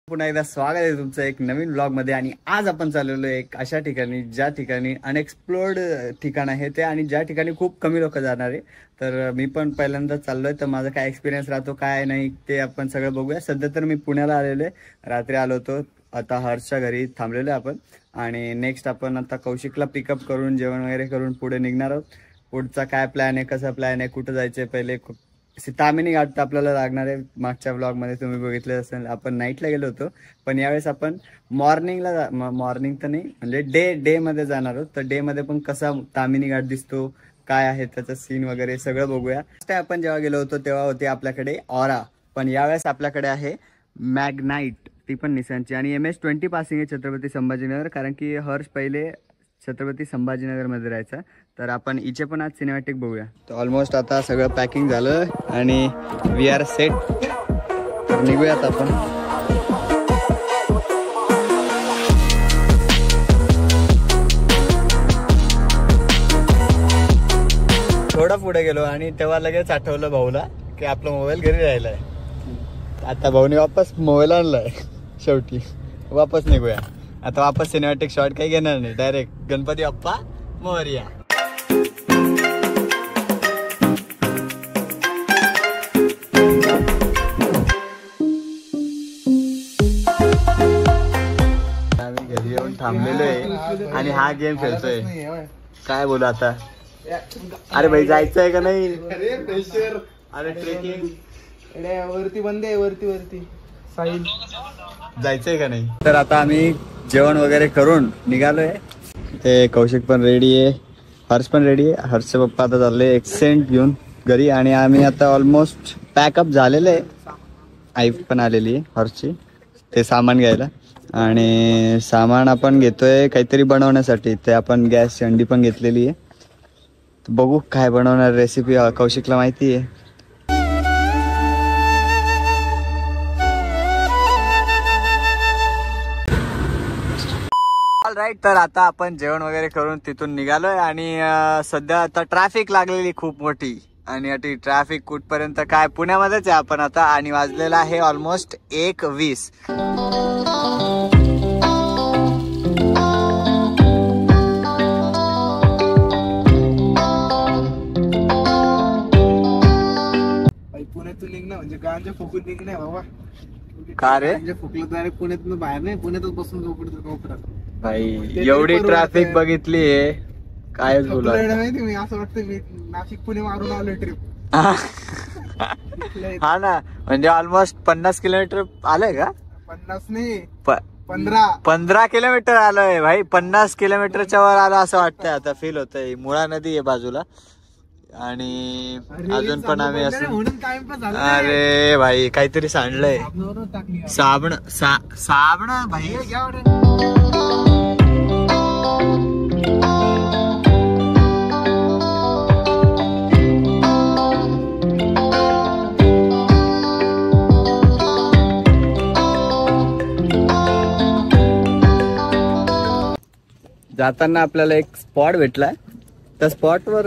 पुन्हा एकदा स्वागत आहे तुमचं एक नवीन ब्लॉग मध्ये. आणि आज आपण चाललेलो एक अशा ठिकाणी ज्या ठिकाणी अनएक्सप्लोर्ड ठिकाण आहे ते, आणि ज्या ठिकाणी खूप कमी लोक जाणार आहे. तर मी पण पहिल्यांदा चाललोय, तर माझा काय एक्सपिरियन्स राहतो काय नाही ते आपण सगळं बघूया. सध्या तर मी पुण्याला आलेलो आहे, रात्री आलो होतो. आता हर्षच्या घरी थांबलेलो आहे आपण, आणि नेक्स्ट आपण आता कौशिकला पिकअप करून जेवण वगैरे करून पुढे निघणार आहोत. पुढचा काय प्लॅन आहे, कसा प्लॅन आहे, कुठं जायचं पहिले. तामिनी घाट तर आपल्याला लागणार आहे. मागच्या ब्लॉग मध्ये तुम्ही बघितलं असेल, आपण नाईटला गेलो होतो, पण यावेळेस आपण मॉर्निंगला मॉर्निंग तर नाही म्हणजे डे मध्ये जाणार आहोत. तर डे मध्ये पण कसा तामिनी घाट दिसतो, काय आहे त्याचा सीन वगैरे सगळं बघूया. आपण जेव्हा गेलो होतो तेव्हा होती आपल्याकडे ऑरा, पण यावेळेस आपल्याकडे आहे मॅग्नाइट, ती पण निसानची. आणि MS-20 पासिंग आहे छत्रपती संभाजीनगर, कारण की हर्ष पहिले छत्रपती संभाजीनगर मध्ये राहायचा. तर आपण इथे पण आज सिनेमॅटिक बघूया. तर ऑलमोस्ट आता सगळं पॅकिंग झालं आणि वी आर सेट. तर निघूयात आपण. थोडा पुढे गेलो आणि तेव्हा लगेच आठवलं भाऊला की आपला मोबाईल घरी राहिलाय. आता भाऊने वापस मोबाईल आणलाय. शेवटी वापस निघूया आता. वापस सिनेमॅटिक शॉट काही घेणार नाही, डायरेक्ट गणपती बाप्पा मोरया. आम्ही घरी येऊन थांबलेलो आहे आणि हा गेम खेळतोय. काय बोलू आता. अरे भाई जायचं आहे का नाही. अरे ट्रेकिंग वरती बंद आहे, वरती साहिल जायचंय का नाही. तर आता आम्ही जेवण वगैरे करून निघालोय. ते कौशिक पण रेडी आहे, हर्ष पण रेडी आहे. हर्षचे पप्पा आता चालले एक्सेंट घेऊन घरी, आणि आम्ही आता ऑलमोस्ट पॅकअप झालेलं आहे. आई पण आलेली आहे हर्षची ते सामान घ्यायला, आणि सामान आपण घेतोय काहीतरी बनवण्यासाठी. ते आपण गॅसची अंडी पण घेतलेली आहे. बघू काय बनवणार, रेसिपी कौशिकला माहिती आहे. राईट, तर आता आपण जेवण वगैरे करून तिथून निघालोय. आणि सध्या आता ट्रॅफिक लागलेली खूप मोठी, आणि अटी ट्रॅफिक कुठपर्यंत काय, पुण्यामध्येच आहे आपण आता. आणि वाजलेला आहे ऑलमोस्ट 1:20. पुण्यातून निघणं म्हणजे गांजा फुकून निघणे बाबा. का रे फुकलं तर पुण्यातून बाहेर नाही, पुण्यातच बसून झोपडत भाई. एवढी ट्रॅफिक बघितली आहे कायच बोला. माहिती मी असं वाटतं मी नाशिक पुणे मारून आलो ट्रिप. हा ना, म्हणजे ऑलमोस्ट 50 किलोमीटर आलंय का. 50 नाही 15 किलोमीटर आलोय भाई. 50 किलोमीटरच्या वर आलो असं वाटतंय आता. फील होतंय. मुळा नदी आहे बाजूला, आणि अजून पण आम्ही असं. अरे भाई काहीतरी सांडलंय. साबण भाई. जाताना आपल्याला एक स्पॉट भेटलाय. त्या स्पॉटवर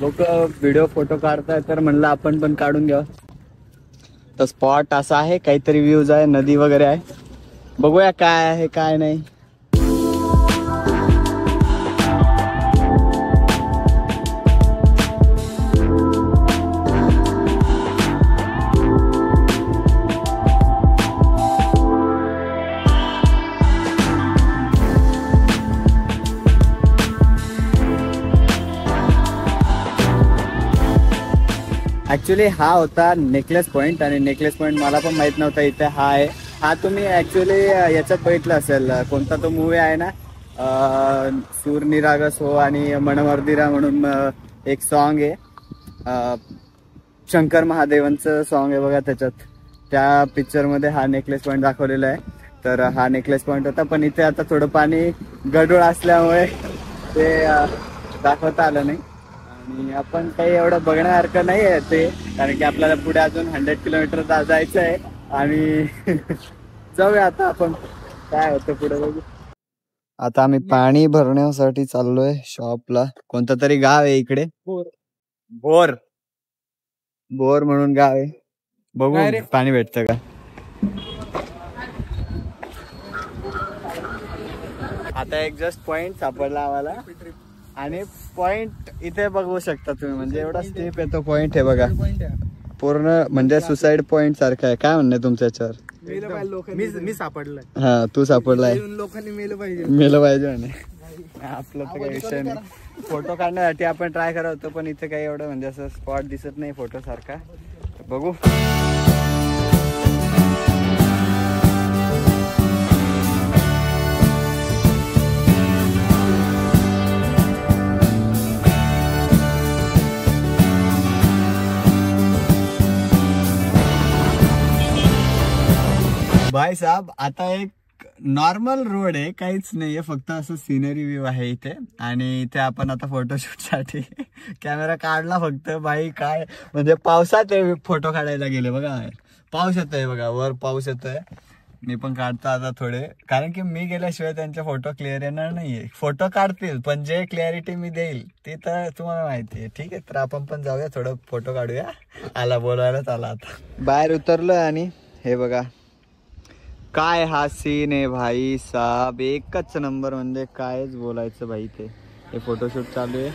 लोक व्हिडिओ फोटो काढताय, तर म्हणलं आपण पण काढून घ्यावं. तर स्पॉट असा आहे, काहीतरी व्ह्यूज आहे, नदी वगैरे आहे. बघूया काय आहे काय नाही. ऍक्च्युली हा होता नेकलेस पॉइंट, आणि नेकलेस पॉइंट मला पण माहित नव्हता इथे हा आहे. हा तुम्ही ऍक्च्युली याच्यात बघितलं असेल, कोणता तो मूवी आहे ना, सूर निरागस हो आणि मनवर्दिरा म्हणून एक सॉन्ग आहे, शंकर महादेवांचं सॉन्ग आहे बघा. त्याच्यात त्या पिक्चर मध्ये हा नेकलेस पॉइंट दाखवलेला आहे. तर हा नेकलेस पॉइंट होता, पण इथे आता थोडं पाणी गढूळ असल्यामुळे ते दाखवता आलं नाही. आणि आपण काही एवढं बघण्यासारखं नाही आहे ते, कारण की आपल्याला पुढे अजून 100 किलोमीटर जायचं आहे. आणि जाऊया आता आपण, काय होतं पुढे बघू. आता आम्ही पाणी भरण्यासाठी चाललोय शॉपला. कोणतं तरी गाव आहे इकडे, बोर म्हणून गाव आहे. बघू पाणी भेटतं का. आता एक जस्ट पॉइंट सापडला आम्हाला आणि पॉइंट इथे बघू शकता तुम्ही, म्हणजे एवढा स्टेप येतो पॉइंट हे बघा, पूर्ण म्हणजे सुसाइड पॉइंट सारखं आहे. काय म्हणणं तुमच्या याच्यावर? मी सापडलाय. हा तू सापडलाय, लोकांनी मेलं पाहिजे. मेलं पाहिजे म्हणे. आपलं तर काही विषय नाही. फोटो काढण्यासाठी आपण ट्राय करत होतो, पण इथे काही एवढं म्हणजे असं स्पॉट दिसत नाही फोटो सारखा. बघू. भाई साहब, आता एक नॉर्मल रोड आहे, काहीच नाहीये, फक्त असं सिनरी व्ह्यू आहे इथे. आणि इथे आपण आता फोटोशूट साठी कॅमेरा काढला फक्त. भाई काय म्हणजे पावसात फोटो काढायला गेले बघा. पाऊस येतोय बघा, वर पाऊस येतोय. मी पण काढतो आता थोडे, कारण की मी गेल्याशिवाय त्यांचे फोटो क्लिअर येणार नाहीये. फोटो काढतील पण जे क्लॅरिटी मी देईल ते तर तुम्हाला माहिती आहे. ठीक आहे, तर आपण पण जाऊया, थोडं फोटो काढूया. आला बोलवायलाच आला. आता बाहेर उतरलोय आणि हे बघा काय हा सीन आहे भाई साहब, एकच नंबर. म्हणजे कायच बोलायचं भाई. हे फोटोशूट चालू आहे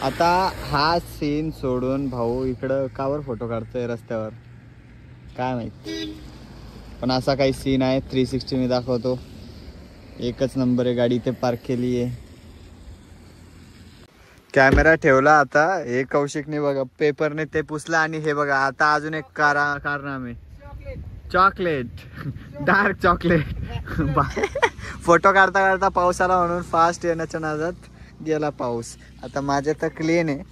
आता. हा सीन सोडून भाऊ इकडं कावर फोटो काढतोय रस्त्यावर काय माहित, पण असा काही सीन आहे. 360 मी दाखवतो. एकच नंबर आहे. गाडी इथे पार्क केली आहे. कॅमेरा ठेवला आता. हे कौशिकने बघा पेपरने ते पुसला. आणि हे बघा आता अजून एक कारनामे आहे. Chocolate, dark chocolate. फोटो काढता काढता पाऊस आला म्हणून फास्ट येण्याच्या नादात गेला पाऊस. आता माझे तर क्लीन आहे,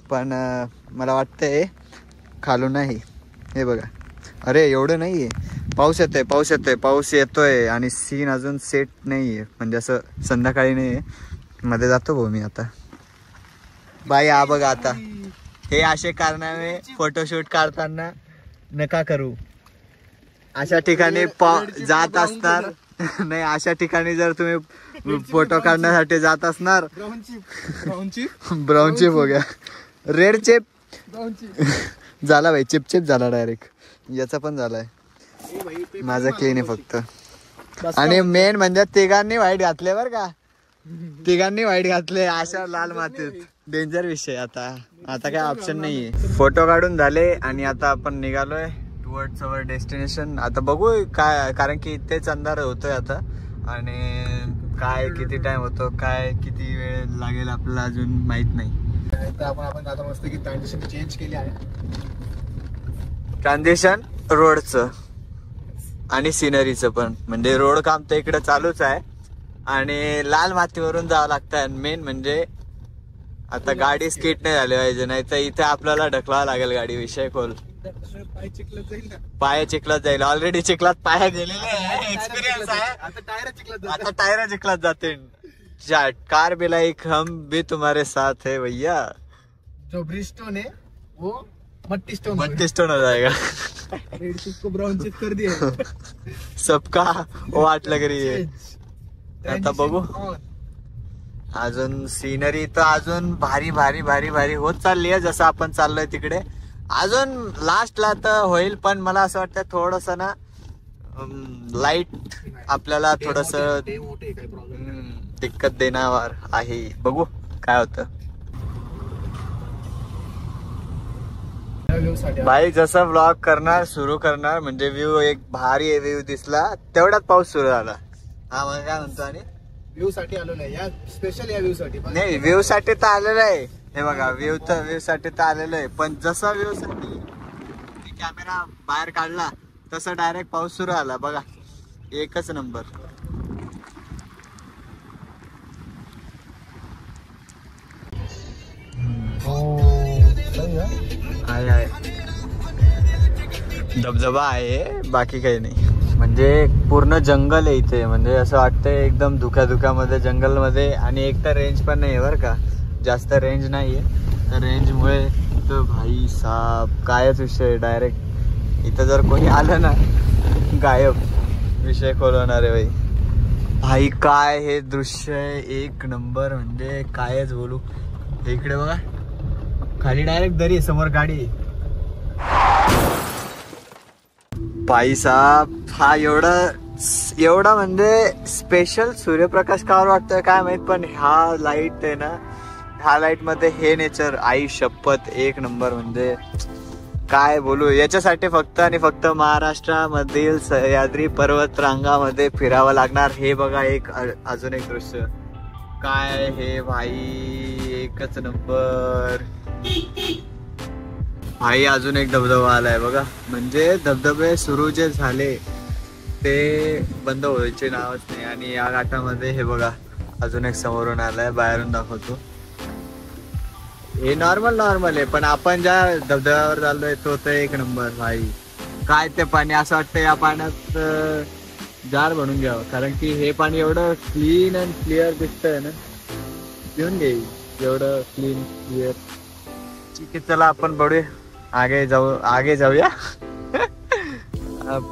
पण मला वाटतंय खालून नाही. हे बघा, अरे एवढं नाहीये. पाऊस येतोय, पाऊस येतोय, पाऊस येतोय. आणि सीन अजून सेट नाहीये, म्हणजे असं संध्याकाळी नाहीये. मध्ये जातो भाऊ मी आता. बाई हा बघा, आता हे असे कारणामे फोटोशूट काढताना नका करू. अशा ठिकाणी जात असणार नाही, अशा ठिकाणी जर तुम्ही फोटो काढण्यासाठी जात असणार, ब्राऊन चिप हो गया, रेड चिप झाला भाई, चिपचिप झाला डायरेक्ट. याचा पण झालाय. माझा क्लीन आहे फक्त. आणि मेन म्हणजे तिघांनी व्हाईट घातले बर का, तिघांनी व्हाईट घातले अशा लाल मातीत. डेंजर विषय. आता काही ऑप्शन नाहीये. फोटो काढून झाले आणि आता आपण निघालोय टुवर्ड्स अवर डेस्टिनेशन. आता बघू काय, कारण की इथेच अंधार होतोय आता. आणि काय किती टाइम होतो, काय किती वेळ लागेल आपल्याला अजून माहित नाही. आपण आता मस्त की ट्रान्झिशन चेंज केली आहे. ट्रान्झिशन रोडचं आणि सिनरीचं पण, म्हणजे रोड काम तर इकडे चालूच आहे. आणि लाल मातीवरून जावं लागतं. मेन म्हणजे आता गाडी स्किट नाही झाली पाहिजे, नाही तर इथे आपल्याला ढकलावं लागेल गाडी. विषय खोल. पाय चिखलात जाईल. ऑलरेडी चिखलात पाय गेलेले, एक्सपिरियन्स आहे. आता टायर चिखलात जाते. कार भी लाइक हम भी तुम्हारे साथ है भैया. जो ब्रिस्टोन है वो मट्टी स्टोन हो जाएगा. रेड चिप को ब्राउन चिप कर दिया. सबका वाट लग रही है. आता बघू. अजून सीनरी तर अजून भारी भारी भारी भारी होत चालली आहे. जसं आपण चाललोय तिकडे अजून लास्टला तर होईल, पण मला असं वाटतं थोडस ना लाईट आपल्याला थोडस दिक्कत देणार आहे. बघू काय होतं. भाई जसं व्लॉग करणार सुरू करणार, म्हणजे व्ह्यू एक भारी व्ह्यू दिसला तेवढ्यात पाऊस सुरू झाला. हा मग काय म्हणतो. आणि व्ह्यू साठी आलो नाही या, स्पेशल या व्ह्यू साठी नाही. व्ह्यू साठी तर आलेलं आहे. हे बघा व्ह्यू साठी तर आलेलं आहे, पण जसा व्ह्यू साठी कॅमेरा बाहेर काढला तसं डायरेक्ट पाऊस सुरू आला. बघा एकच नंबर. आहे धबधबा आहे, बाकी काही नाही. म्हणजे पूर्ण जंगल आहे इथे. म्हणजे असं वाटतंय एकदम धुक्यामध्ये जंगलमध्ये. आणि एक तर रेंज पण नाही आहे बरं का, जास्त रेंज नाही आहे. तर रेंजमुळे तर भाई साहब कायच विषय. डायरेक्ट इथं जर कोणी आलं ना गायब, विषय खोलवणार आहे भाई. काय हे दृश्य आहे, एक नंबर. म्हणजे कायच बोलू. इकडे बघा खाली डायरेक्ट दरी आहे, समोर गाडी. भाई साहब हा एवढं एवढा म्हणजे स्पेशल सूर्यप्रकाश का वाटतोय काय माहित, पण ह्या लाईट आहे ना, ह्या लाईट मध्ये हे नेचर आई शपथ एक नंबर. म्हणजे काय बोलू, याच्यासाठी फक्त आणि फक्त महाराष्ट्रामधील सह्याद्री पर्वत रांगामध्ये फिरावं लागणार. हे बघा एक अजून एक दृश्य काय हे भाई, एकच नंबर भाई. अजून एक धबधबा आलाय बघा. म्हणजे धबधबे सुरू जे झाले ते बंद व्हायचे नावच नाही. आणि या घाटामध्ये हे बघा अजून एक समोरून आलाय, बाहेरून दाखवतो. हे नॉर्मल आहे, पण आपण ज्या धबधब्यावर चाललोय तो तर एक नंबर भाई. काय ते पाणी, असं वाटतं या पाण्यात जार बनून घ्यावं, कारण की हे पाणी एवढं क्लीन अँड क्लिअर दिसतंय ना, पिऊन घेईल एवढं क्लीन क्लिअर. ठीक आहे, चला आपण बघूया आगे जाऊया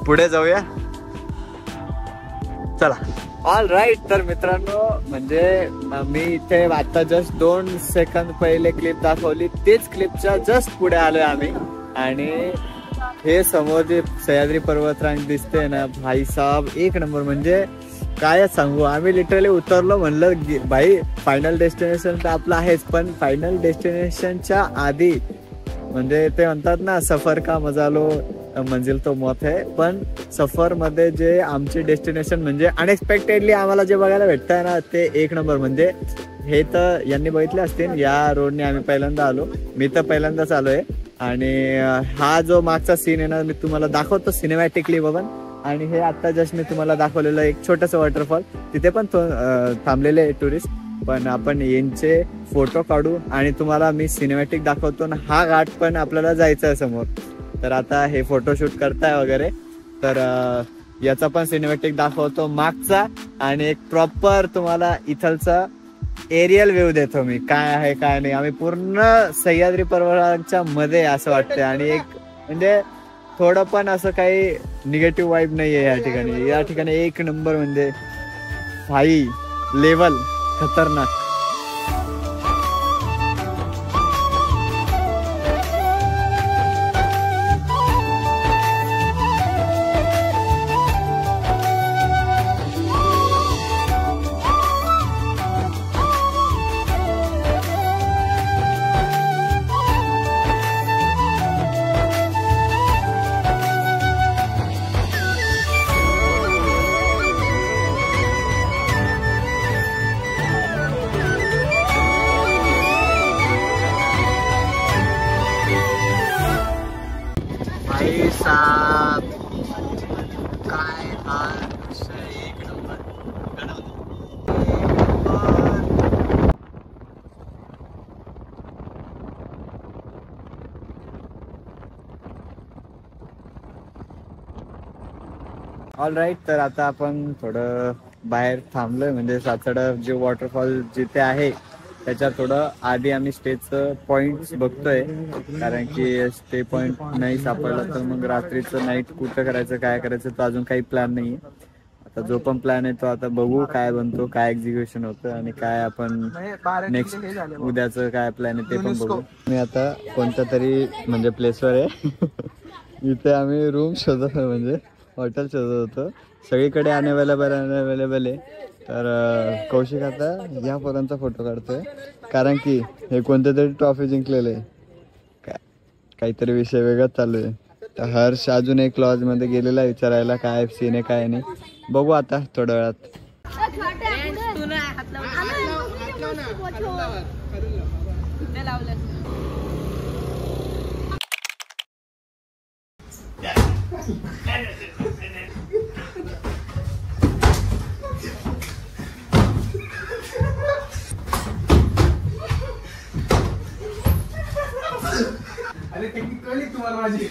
पुढे जाऊया चला. All right. तर मित्रांनो, म्हणजे मी इथे आता जस्ट 2 सेकंद पहिले क्लिप दाखवली, तेच क्लिपच्या जस्ट पुढे आलोय आम्ही. आणि हे समोर जे सह्याद्री पर्वतरांग दिसते ना भाई साहब, एक नंबर. म्हणजे काय सांगू, आम्ही लिटरली उतरलो, म्हणलं भाई फायनल डेस्टिनेशन तर आपलं आहेच, पण फायनल डेस्टिनेशनच्या आधी म्हणजे ते म्हणतात ना, सफर का मजा लो मंजिल तो मौत है. पण सफर मध्ये जे आमचे डेस्टिनेशन म्हणजे अनएक्सपेक्टेडली आम्हाला जे बघायला भेटतंय ना ते एक नंबर. म्हणजे हे तर यांनी बघितले असतील, या रोडने आम्ही पहिल्यांदा आलो, मी तर पहिल्यांदाच आलोय. आणि हा जो मागचा सीन आहे ना, मी तुम्हाला दाखवतो सिनेमॅटिकली बघून. आणि हे आता जस्ट मी तुम्हाला दाखवलेलं एक छोटंसं वॉटरफॉल, तिथे पण थांबलेले टुरिस्ट, पण आपण यांचे फोटो काढू आणि तुम्हाला मी सिनेमॅटिक दाखवतो ना. हा घाट पण आपल्याला जायचं आहे समोर, तर आता हे फोटोशूट करताय वगैरे, तर याचा पण सिनेमॅटिक दाखवतो मागचा. आणि एक प्रॉपर तुम्हाला इथलचा एरियल व्ह्यू देतो मी, काय आहे काय नाही. आम्ही पूर्ण सह्याद्री पर्वतांच्या मध्ये असं वाटतंय. आणि एक म्हणजे थोडं पण असं काही निगेटिव्ह वाईब नाहीये या ठिकाणी. या ठिकाणी एक नंबर, म्हणजे भाई लेवल खतरनाक. काय हा एक नंबर. All right. तर आता आपण थोडं बाहेर थांबलोय, म्हणजे सातडा जे वॉटरफॉल जिथे आहे त्याच्या थोडं आधी आम्ही स्टेचं पॉइंट बघतोय, कारण की स्टे पॉइंट नाही सापडला तर मग रात्रीचं नाईट कुठं करायचं काय करायचं तो अजून काही प्लॅन नाहीये. आता जो पण प्लॅन आहे तो आता बघू काय बनतो, काय एक्झिक्युशन होतं आणि काय आपण नेक्स्ट उद्याचं काय प्लॅन आहे ते पण बघू. मी आता कोणत्या तरी म्हणजे प्लेसवर आहे इथे आम्ही रूम शोधत, म्हणजे हॉटेल शोधत होतो. सगळीकडे अनअवेलेबल आहे. तर कौशिक आता या पोरांचा फोटो काढतोय, कारण की हे कोणत्या तरी ट्रॉफी जिंकलेले, काहीतरी विषय वेगळाच चालू आहे. तर हर्ष अजून एक लॉज मध्ये गेलेला विचारायला काय सीन आहे काय नाही. बघू आता थोड्या वेळात. अरे टेक्निक कळली तुम्हाला माझी.